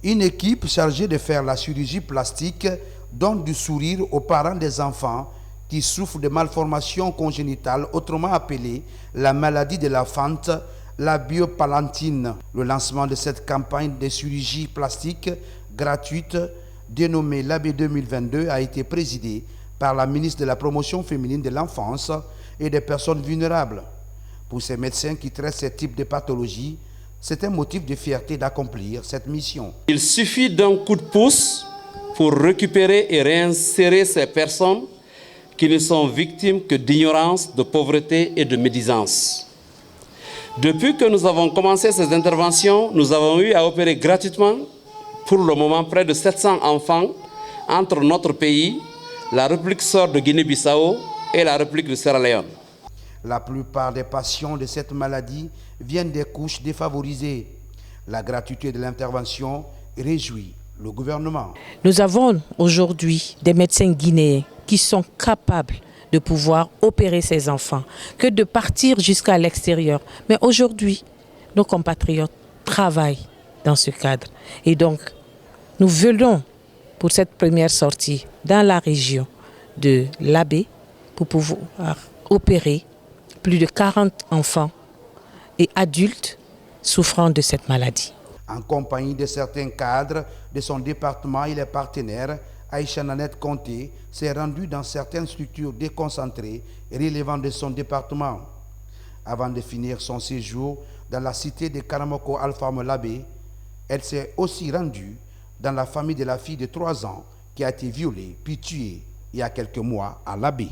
Une équipe chargée de faire la chirurgie plastique donne du sourire aux parents des enfants qui souffrent de malformations congénitales, autrement appelée la maladie de la fente, la biopalantine. Le lancement de cette campagne de chirurgie plastique gratuite, dénommée l'AB 2022, a été présidé par la ministre de la Promotion féminine de l'enfance et des personnes vulnérables. Pour ces médecins qui traitent ce type de pathologie, c'est un motif de fierté d'accomplir cette mission. Il suffit d'un coup de pouce pour récupérer et réinsérer ces personnes qui ne sont victimes que d'ignorance, de pauvreté et de médisance. Depuis que nous avons commencé ces interventions, nous avons eu à opérer gratuitement, pour le moment, près de 700 enfants entre notre pays, la République sœur de Guinée-Bissau et la République de Sierra Leone. La plupart des patients de cette maladie viennent des couches défavorisées. La gratuité de l'intervention réjouit le gouvernement. Nous avons aujourd'hui des médecins guinéens qui sont capables de pouvoir opérer ces enfants, que de partir jusqu'à l'extérieur. Mais aujourd'hui, nos compatriotes travaillent dans ce cadre. Et donc, nous venons pour cette première sortie dans la région de l'Abbé pour pouvoir opérer plus de 40 enfants et adultes souffrant de cette maladie. En compagnie de certains cadres de son département et les partenaires, Aïcha Nanette Conté s'est rendue dans certaines structures déconcentrées relevant de son département. Avant de finir son séjour dans la cité de Karamoko Alpha Labé, elle s'est aussi rendue dans la famille de la fille de 3 ans qui a été violée puis tuée il y a quelques mois à Labé.